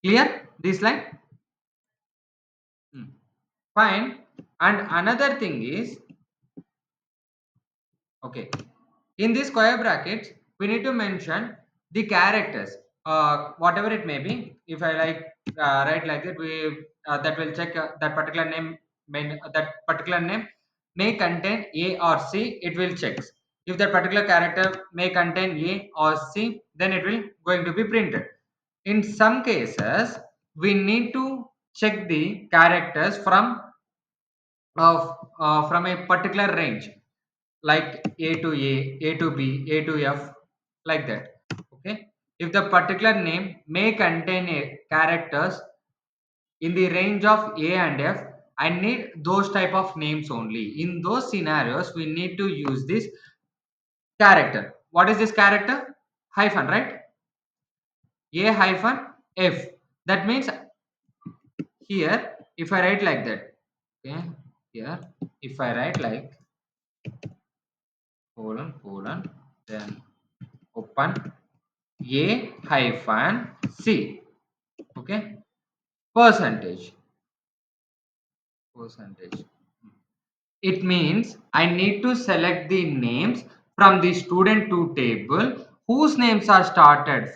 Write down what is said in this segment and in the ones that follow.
Clear this line? Hmm. Fine. And another thing is, okay, in these square brackets, we need to mention the characters, whatever it may be. If I like write like that, we that will check that particular name that particular name may contain A or C. It will check. If that particular character may contain A or C, then it will going to be printed. In some cases, we need to check the characters from a particular range, like A to A, A to B, A to F, like that. Okay. If the particular name may contain a characters in the range of A and F, I need those type of names only. In those scenarios, we need to use this character. What is this character? Hyphen, right? A hyphen F. That means here, if I write like that, okay, here, if I write like colon, then open A hyphen C. Okay, percentage. Percentage. It means I need to select the names from the student to table whose names are started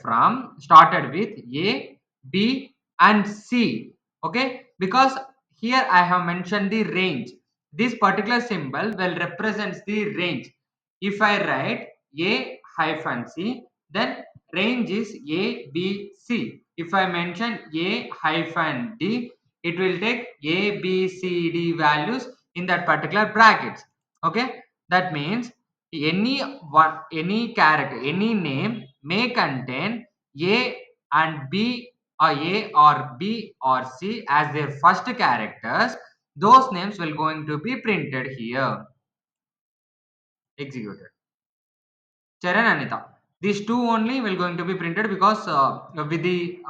with A, B, and C. Okay, because here I have mentioned the range. This particular symbol will represents the range. If I write A hyphen C, then range is A, B, C. If I mention A hyphen D, it will take A, B, C, D values in that particular brackets. Okay, that means any character, any name may contain A and B, or A or B or C as their first characters. Those names will going to be printed here. Executed. Charan, Anita, these two only will going to be printed, because with the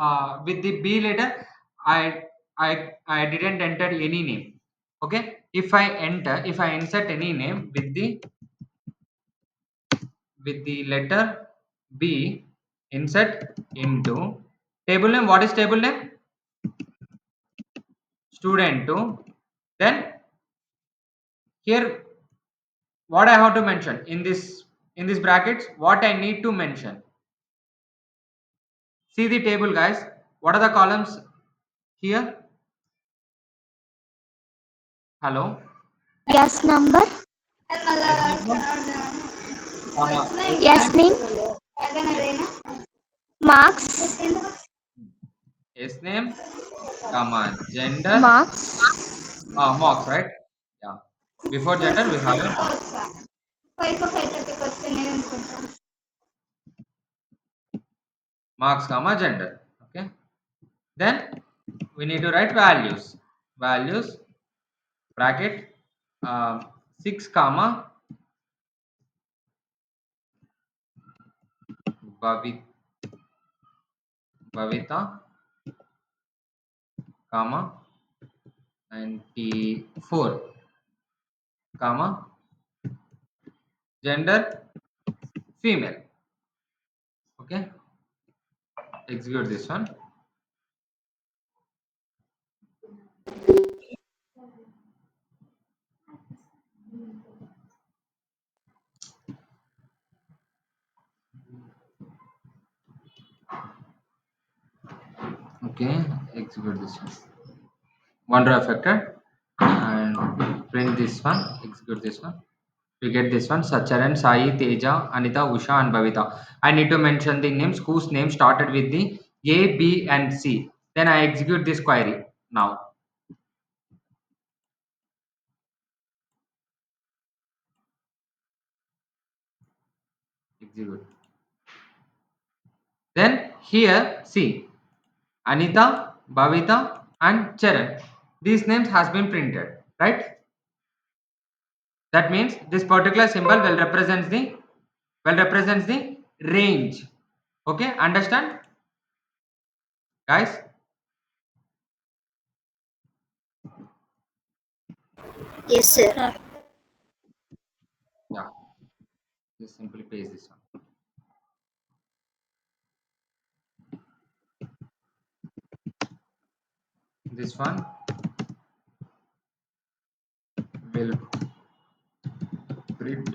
B letter, I didn't enter any name. Okay, if I insert any name with the letter B, insert into table name. What is table name? Student 2. Then here, what I have to mention in this brackets, what I need to mention. See the table, guys. What are the columns here? Hello. Yes, number. S number, S Yes, name, name. yes, Marks. S name, gender, Marks. marks, right? Yeah. Before gender, we have a mark. Marks, gender. Okay. Then we need to write values. Values bracket, 6 Bhavi- Bhavita, comma 94, comma gender female. Okay. Execute this one. Okay. Execute this one. Wonder affected, and print this one. Execute this one. We get this one: Sacharan, Sai, Teja, Anita, Usha, and Bhavita. I need to mention the names whose name started with the A, B, and C. Then I execute this query now. Execute. Then here, see, Anita, Bhavita, and Charan. These names has been printed, right? That means this particular symbol will represents the range. Okay, understand, guys? Yes, sir. Yeah, just simply paste this one. This one will print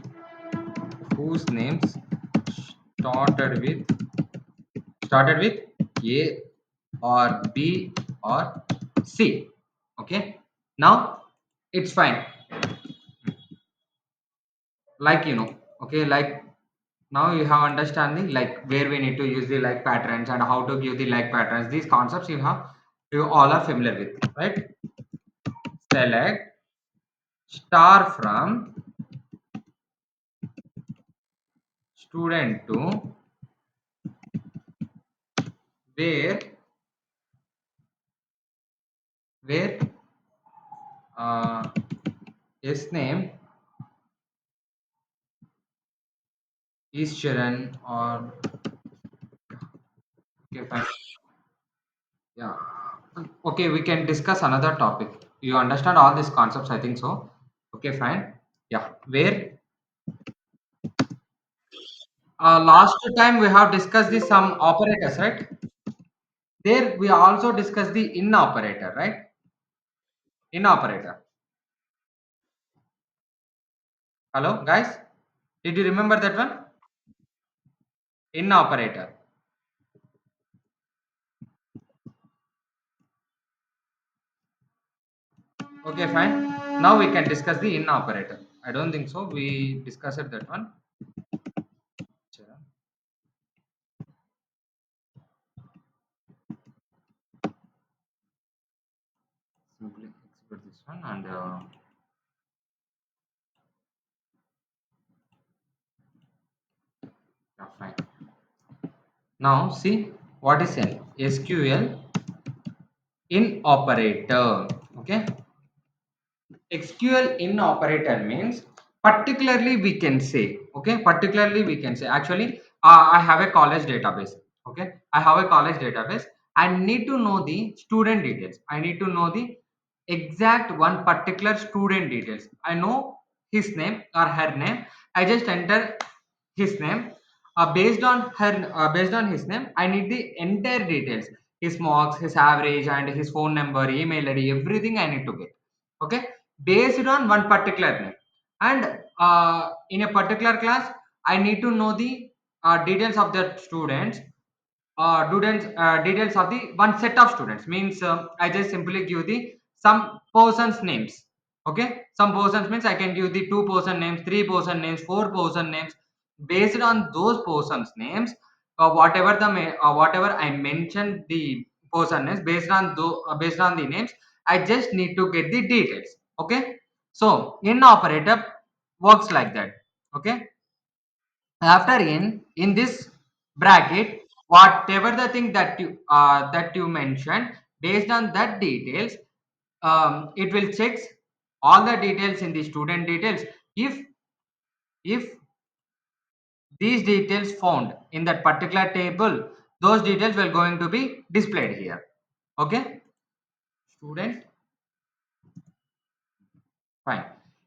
whose names started with started with A or B or C. Okay. Now it's fine. Like okay, like now you have understanding like where we need to use the like patterns and how to give the like patterns. These concepts you all are familiar with, right? Select star from student to where where uh, his name is Sharon or okay fine. Yeah. Okay, we can discuss another topic. You understand all these concepts, I think so. Okay, fine. Yeah. Where last time we have discussed the some operators, right? There we also discussed the in operator, right? In operator. Hello, guys. Did you remember that one? In operator. Okay, fine. Now we can discuss the in operator. I don't think so. We discussed that one. Sure. Simply execute this one and yeah, fine. Now see what is an SQL in operator. Okay, SQL in operator means particularly we can say, okay, particularly we can say actually I have a college database. Okay, I have a college database. I need to know the student details. I need to know the exact one particular student details. I know his name or her name. I just enter his name. Based on his name, I need the entire details, his marks, his average, and his phone number, email ID, everything I need to get. Okay, based on one particular name. And in a particular class, I need to know the details of the details of the one set of students. Means I just simply give the some persons names. Okay, some persons means I can give the two person names, three person names, four person names. Based on those persons names, whatever I mentioned the person names, based on the names, I just need to get the details. Okay, so in operator works like that. Okay, after in this bracket, whatever the thing that you mentioned, based on that details, it will check all the details in the student details. If these details found in that particular table, those details will going to be displayed here. Okay, student. Fine.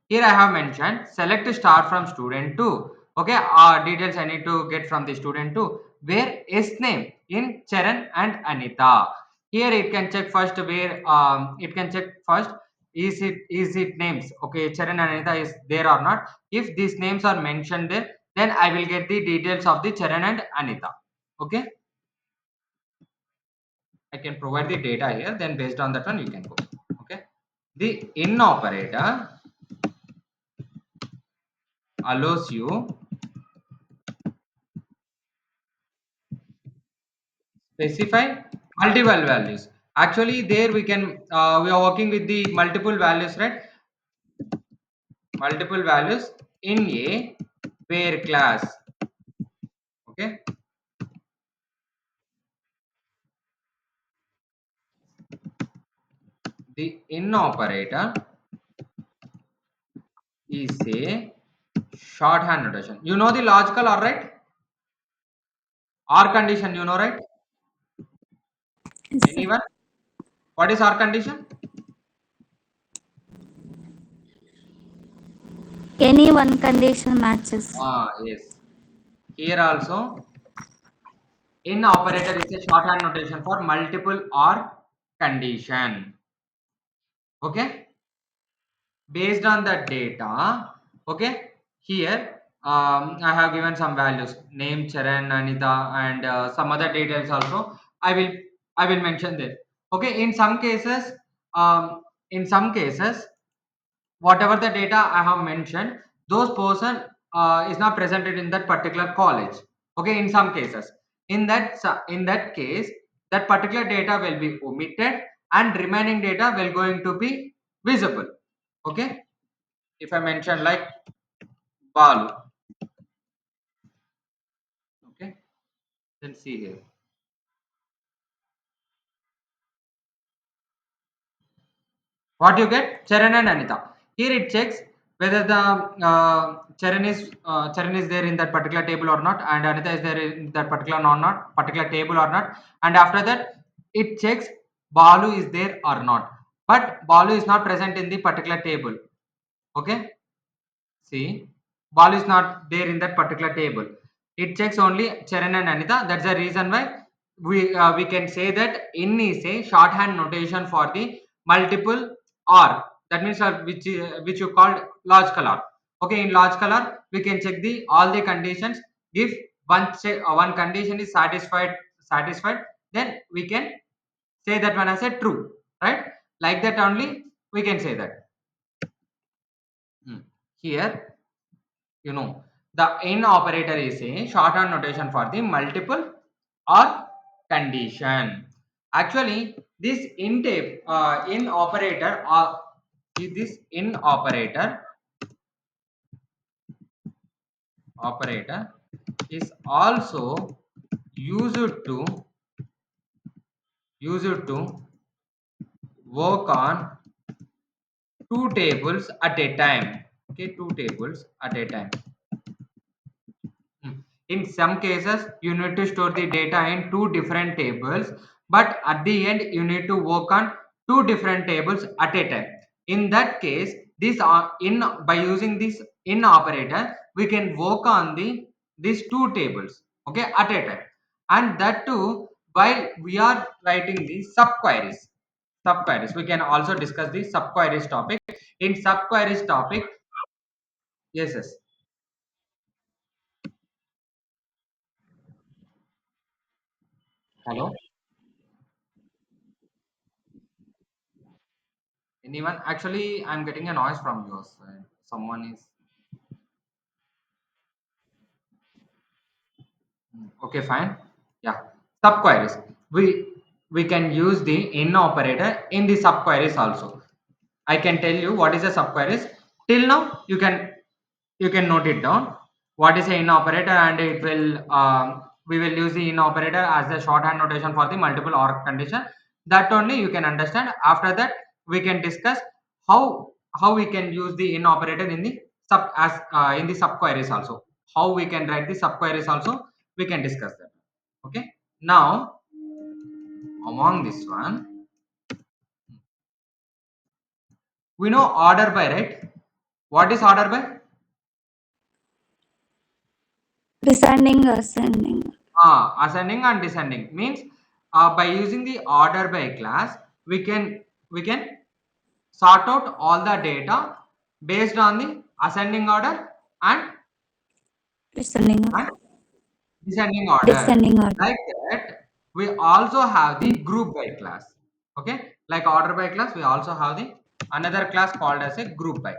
Here I have mentioned select star from student 2. Okay, details I need to get from the student 2. Where is name in Charan and Anita. Here it can check first where it can check first is it names. Okay, Charan and Anita is there or not. If these names are mentioned there, then I will get the details of the Charan and Anita. Okay, I can provide the data here. Then based on that one you can go. Okay, the in operator allows you specify multiple values. Actually there we are working with the multiple values, right? Multiple values in a where class. Okay, the in operator is a shorthand notation. You know the logical or right? Or condition, you know, right? Yes, sir. Anyone? What is or condition? Any one condition matches. Yes, here also in operator is a shorthand notation for multiple or condition. Okay, based on the data. Okay, here I have given some values: name, Charan, Anita, and some other details also. I will I will mention there. Okay, um, in some cases, whatever the data I have mentioned, those person is not presented in that particular college. Okay, in some cases, in that case, that particular data will be omitted and remaining data will going to be visible. Okay, if I mention like Balu, okay, then see here. What you get? Charan and Anita. Here it checks whether the Charan is there in that particular table or not, and Anita is there in that particular table or not. And after that, it checks Balu is there or not. But Balu is not present in the particular table. Okay. See, ball is not there in that particular table. It checks only Charan and Anita. That's the reason why we can say that in is a shorthand notation for the multiple or. That means which you called logical or. Okay, in logical or we can check the all the conditions. If one condition is satisfied, then we can say that one as a true, right? Like that only we can say that. Hmm. Here, the in operator is a shorthand notation for the multiple or condition. Actually, this in operator or this in operator is also used to work on two tables at a time. Okay, two tables at a time. In some cases, you need to store the data in two different tables, but at the end, you need to work on two different tables at a time. In that case, this in by using this in operator, we can work on these two tables, okay, at a time, and that too while we are writing the subqueries. Subqueries. We can also discuss the subqueries topic. In subqueries topic, yes, yes. Hello. Anyone? Actually, I'm getting a noise from your side. Someone is okay. Fine. Yeah. Subqueries. We can use the in operator in the subqueries also. I can tell you what is a subqueries. Till now, you can note it down. What is a in operator, and it will we will use the in operator as a shorthand notation for the multiple or condition. That only you can understand. After that, we can discuss how we can use the in operator in the in the subqueries also. How we can write the subqueries also. We can discuss that. Okay. Now among this one, we know order by, right? What is order by? Descending, ascending. Ascending and descending means by using the order by class, we can sort out all the data based on the ascending order and Descending, and descending order. descending order. Like that, we also have the group by class. Okay, like order by class, we also have the another class called as a group by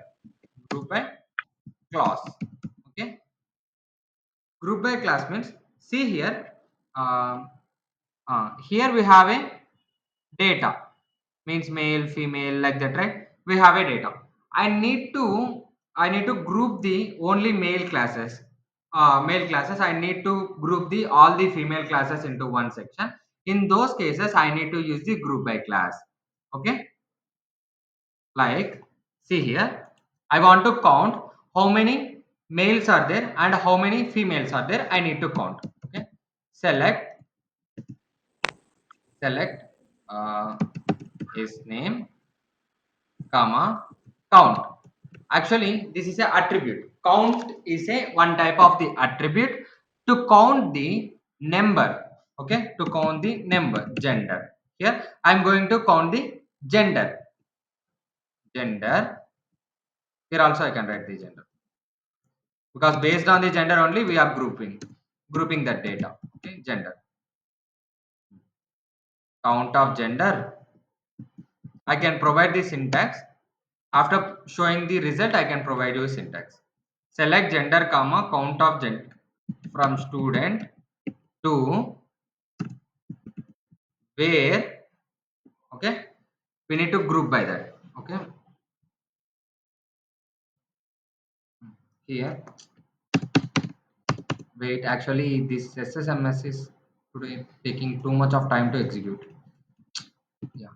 class. Okay, group by class means see here. Um, Here we have a data means male female like that, right? We have a data. I need to group the only male classes. I need to group the all the female classes into one section. In those cases I need to use the group by class. Okay, like see here, I want to count how many males are there and how many females are there. I need to count. Okay, select select his name comma count. Actually this is a attribute. Count is a one type of the attribute to count the number. Okay, to count the number. Gender, here I'm going to count the gender. gender. Here also I can write the gender, because based on the gender only we are grouping that data. Okay, gender, count of gender. I can provide the syntax. After showing the result, I can provide you syntax. Select gender comma count of gender from student to where. Okay, we need to group by that. Okay, here, wait, actually this SSMS is today taking too much of time to execute. Yeah,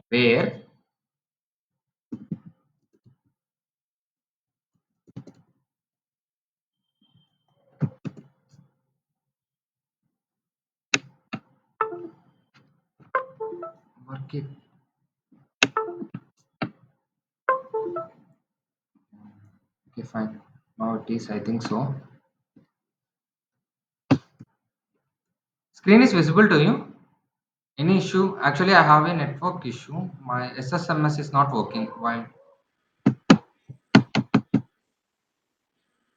where work it. Okay, fine. Now it is, I think so. Screen is visible to you? Any issue? Actually, I have a network issue. My SSMS is not working while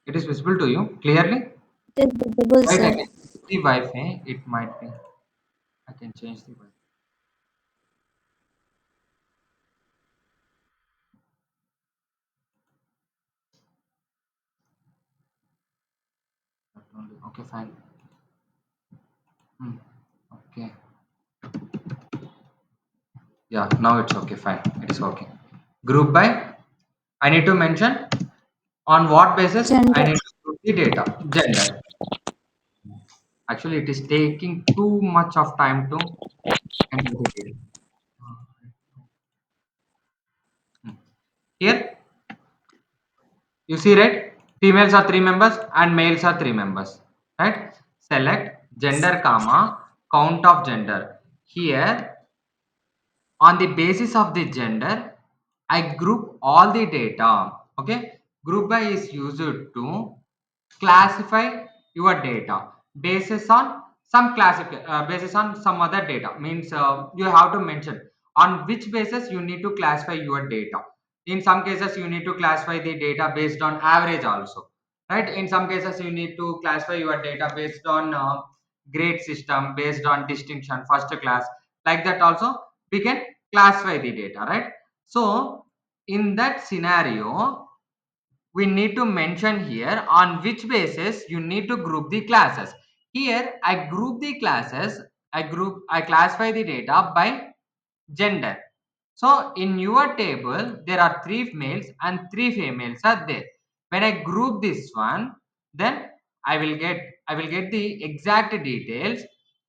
it is visible to you clearly. It is visible, Right, I sir. can change the Wi-Fi. It might be. I can change the Wi-Fi. Okay, fine. Hmm. Okay. Yeah, now it's okay. Fine. It is working. Group by. I need to mention on what basis I Gender. need to group the data. Gender. Actually, it is taking too much of time to enter the data. Hmm. Here you see, right? Females are three members and males are three members. Right? Select gender comma count of gender. Here, on the basis of the gender, I group all the data. Okay, group by is used to classify your data basis on basis on some other data. Means you have to mention on which basis you need to classify your data. In some cases you need to classify the data based on average also, right? In some cases you need to classify your data based on grade system, based on distinction, first class, like that also we can classify the data, right? So in that scenario, we need to mention here on which basis you need to group the classes. Here I group the classes, I classify the data by gender. So in your table, there are three males and three females are there. When I group this one, then I will get the exact details.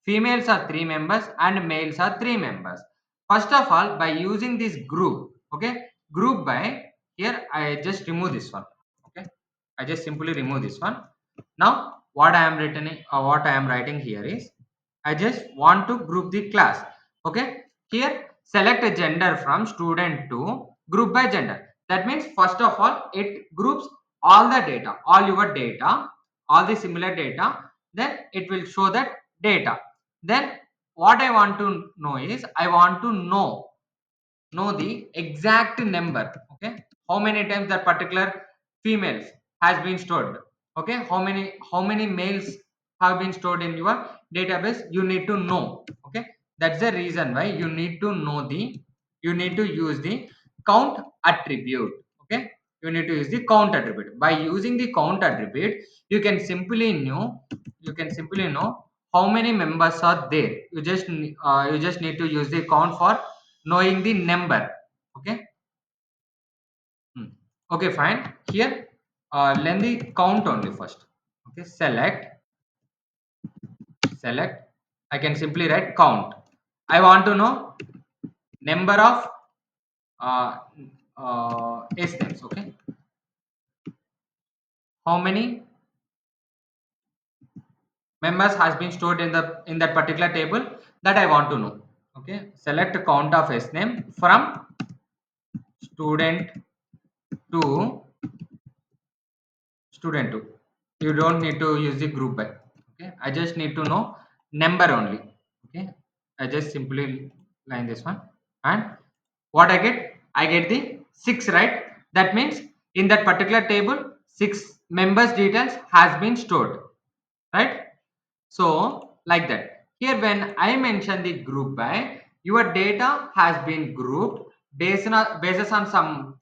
Females are three members and males are three members. First of all, by using this group, okay, group by, here I just remove this one. Okay, I just simply remove this one. Now what I am writing here is I just want to group the class. Okay, here select a gender from student to group by gender. That means first of all it groups all the data, all your data, all the similar data. Then it will show that data. Then what I want to know is I want to know the exact number. Okay, how many times that particular females has been stored. Okay, how many males have been stored in your database, you need to know. Okay, that's the reason why you need to use the count attribute. Okay, you need to use the count attribute. By using the count attribute, you can simply know how many members are there. You just need to use the count for knowing the number. Okay. Hmm. Okay, fine. Here learn the count only first. Okay, select I can simply write count. I want to know number of uh, s names. Okay, how many members has been stored in the in that particular table, that I want to know. Okay, select count of s name from student to student 2. You don't need to use the group by. Okay, I just need to know number only. Okay, I just simply line this one, and what I get, I get the 6, right? That means in that particular table, 6 members details has been stored, right? So like that. Here when I mention the group by, your data has been grouped basis on some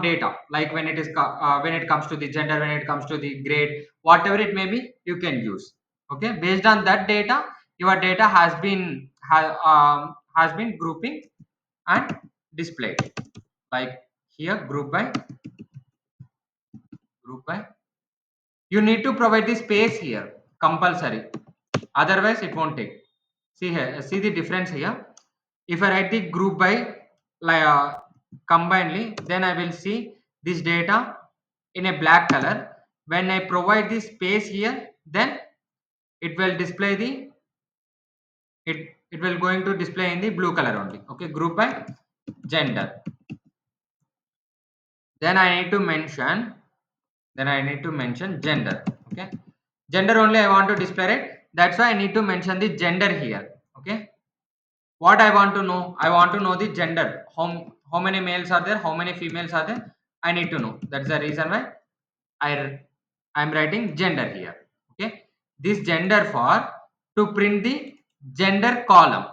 data, like when when it comes to the gender, when it comes to the grade, whatever it may be, you can use. Okay, based on that data, your data has been grouping and displayed, like here group by. You need to provide the space here, compulsory. Otherwise, it won't take. See here, see the difference here. If I write the group by like combinedly, then I will see this data in a black color. When I provide the space here, then it will display it will going to display in the blue color only. Okay, group by gender. Then I need to mention gender. Okay, gender only I want to display it. That's why I need to mention the gender here. Okay, what I want to know, I want to know the gender. How many males are there, how many females are there, I need to know. That's the reason why i I'm writing gender here. Okay, this gender for to print the gender column,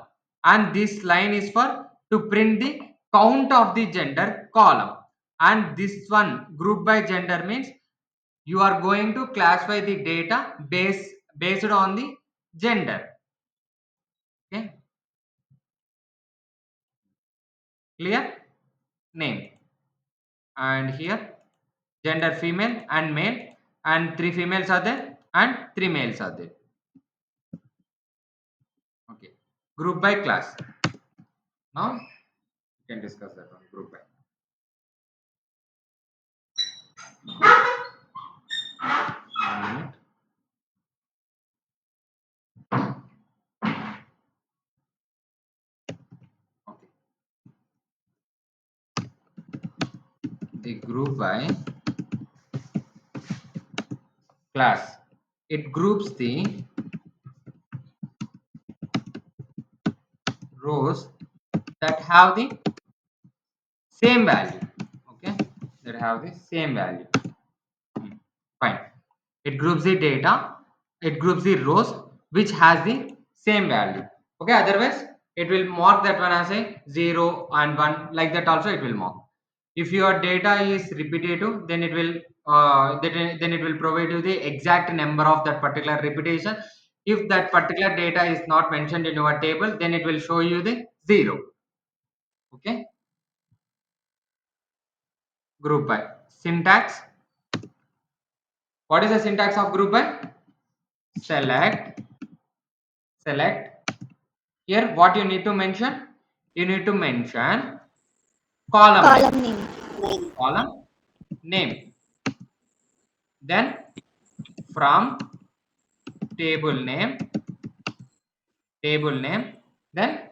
and this line is for to print the count of the gender column, and this one group by gender means you are going to classify the data based on the gender. Okay, clear? Name, and here gender female and male, and 3 females are there and 3 males are there. Okay, group by class. Now we can discuss that one, group by. One minute. Okay, the group by class, it groups the rows that have the same value. Okay, that have the same value. Fine. It groups the data, it groups the rows which has the same value. Okay, otherwise it will mark that one as a 0 and 1, like that also it will mark. If your data is repetitive, then it will then it will provide you the exact number of that particular repetition. If that particular data is not mentioned in your table, then it will show you the 0. Okay, group by syntax. What is the syntax of group by? Select, select. Here, what you need to mention? You need to mention column name. Column name. Column name. Then from table name, table name. Then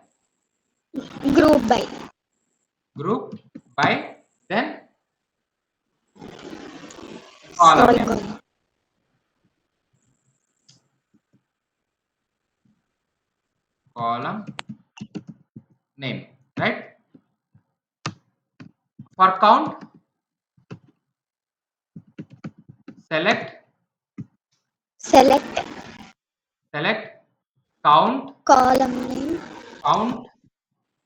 Group by. group by. Then column Sorry, name. God. Column name. Right? For count, select, Select select, count, column name. count.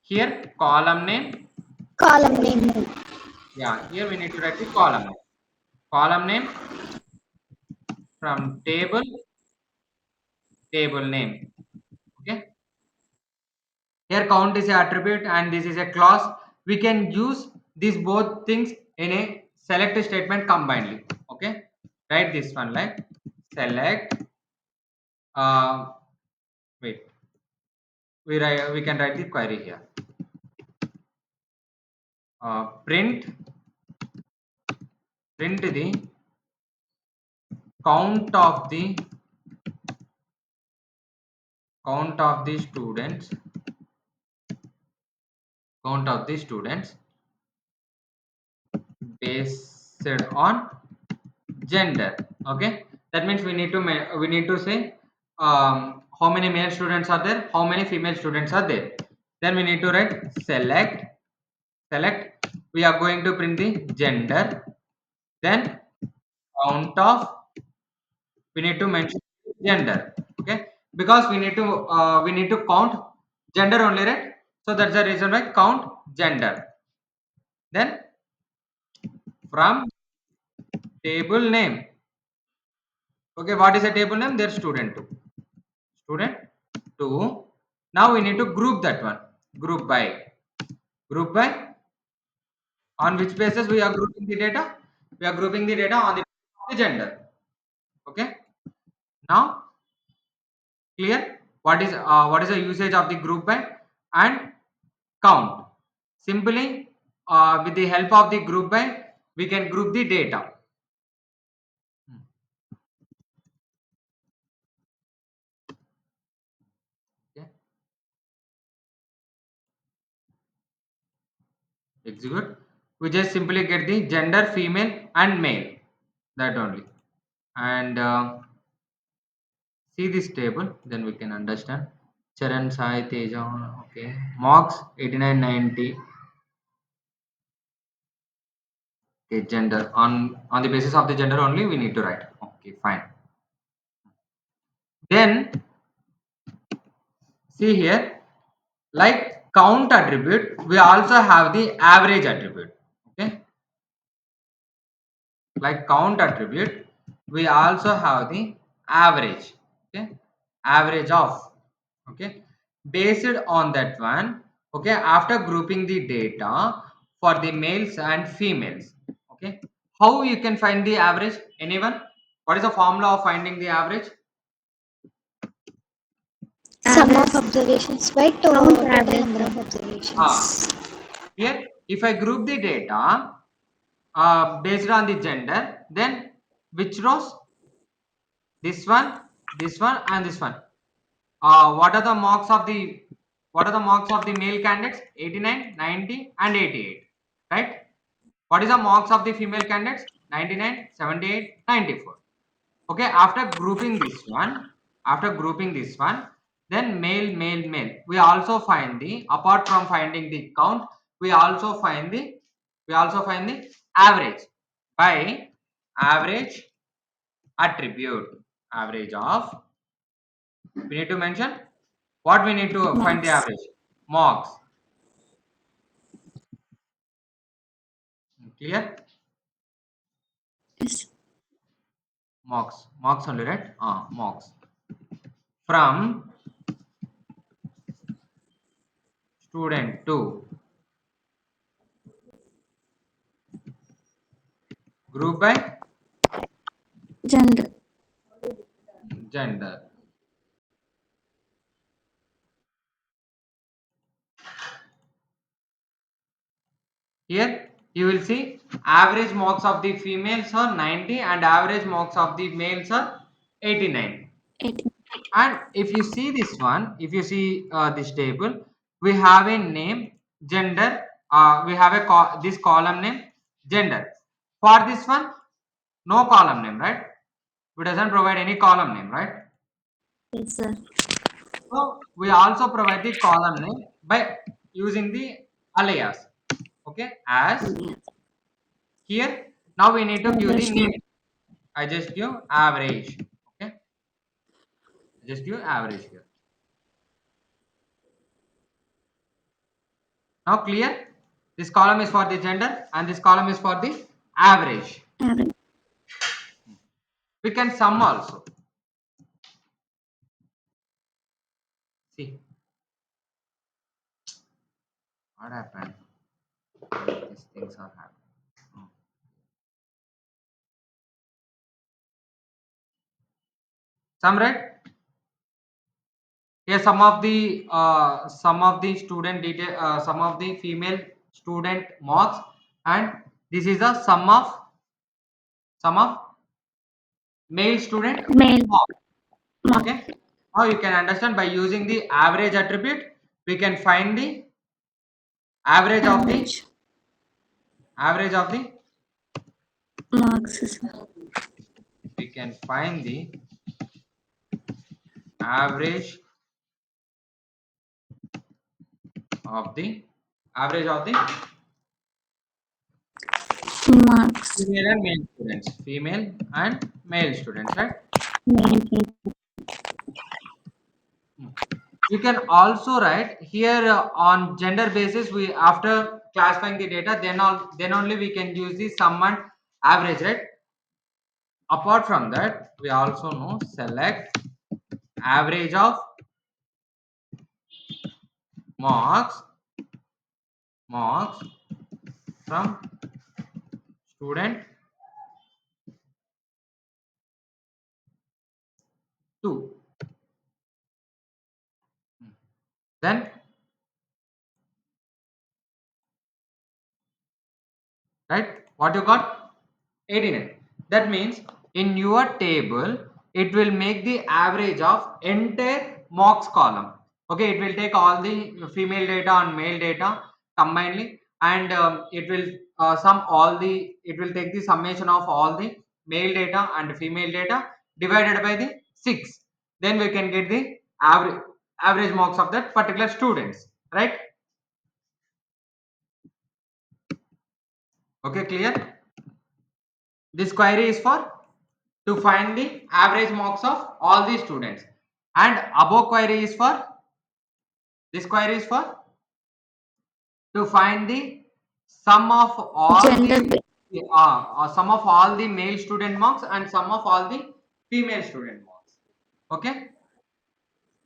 Here, column name. Column name. Yeah, here we need to write the column name. Column name from table, table name. Okay. Here count is a attribute and this is a clause. We can use these both things in a select statement combinedly. Okay. Write this one like select. Uh, Wait. We can write the query here. Print the count of the students, count of the students based on gender. Okay, that means we need to say how many male students are there, how many female students are there. Then we need to write select. We are going to print the gender. Then count of, we need to mention gender. Okay, because we need to count gender only, right? So that's the reason why count gender. Then from table name. Okay, what is a table name? Their student 2. Student 2. Now we need to group that one. Group by. Group by. On which basis we are grouping the data? We are grouping the data on the gender. Okay. Now clear. What is the usage of the group by and count? Simply, with the help of the group by, we can group the data. Okay. Execute. We just simply get the gender, female and male. That only. And see this table, then we can understand. Charan Sai Teja, okay. Marks 89 90. Okay, gender. On the basis of the gender only, we need to write. Okay, fine. Then see here, like count attribute, we also have the average attribute. Okay, like count attribute, we also have the average. Okay, average of. Okay, based on that one. Okay, after grouping the data for the males and females. Okay, how you can find the average? Anyone? What is the formula of finding the average? Sum of observations by total average. number of Ah, observations. here if I group the data based on the gender, then which rows? This one and this one. What are the marks of the, male candidates? 89, 90 and 88, right? What is the marks of the female candidates? 99, 78, 94. Okay, after grouping this one, then male, we also find the, apart from finding the count, we also find the, average by average attribute. Average of, we need to mention what, we need to find the Marks. average? Marks. Clear? Yes. Marks only, right? Marks from student to group by Gender. gender. Here you will see average marks of the females are 90 and average marks of the males are 89. 18. And if you see this one, if you see this table, we have a name gender. We have a this column name gender. For this one, no column name, right? We doesn't provide any column name, right? Yes, sir. So we also provide the column name by using the alias. Okay, as Yes. here. Now we need to give the Average name. mark. I just give average. Okay, I just give average here. Now clear? This column is for the gender and this column is for the average. Average. We can sum also. See what happened. These things are happening. Hmm. Sum, right? Here some of the student detail, some of the female student marks, and this is a sum of male student Male marks. mark. Okay. Now you can understand by using the average attribute, we can find the average of the, Average average of the marks, sir. we can find the average of the average of the marks. female and male students. Female and male students, right? You can also write here on gender basis. We after classifying the data, then only we can use the sum and average, right? Apart from that, we also know select average of marks from student 2. Then, right, what you got? 89. That means in your table it will make the average of entire mocks column. Okay, it will take all the female data and male data combinedly, and it will take the summation of all the male data and female data divided by the 6. Then we can get the average marks of that particular students, right? Okay, clear? This query is for to find the average marks of all the students, and above query is for this query is for to find the sum of all Gender the sum of all the male student marks and sum of all the female student marks. Okay,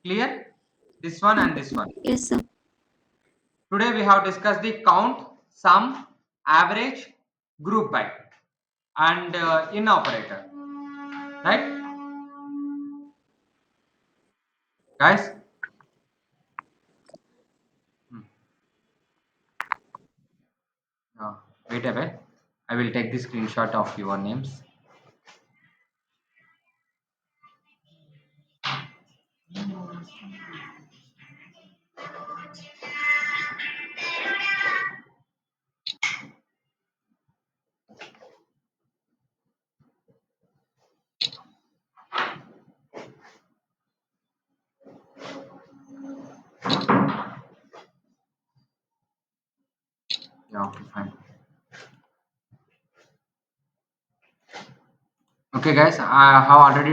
clear? This one and this one. yes, sir. Today we have discussed the count, sum, average, group by, and in operator, right, guys? Hmm. Uh, Wait a bit. I will take the screenshot of your names. Yeah, okay, fine. Okay, guys, I have already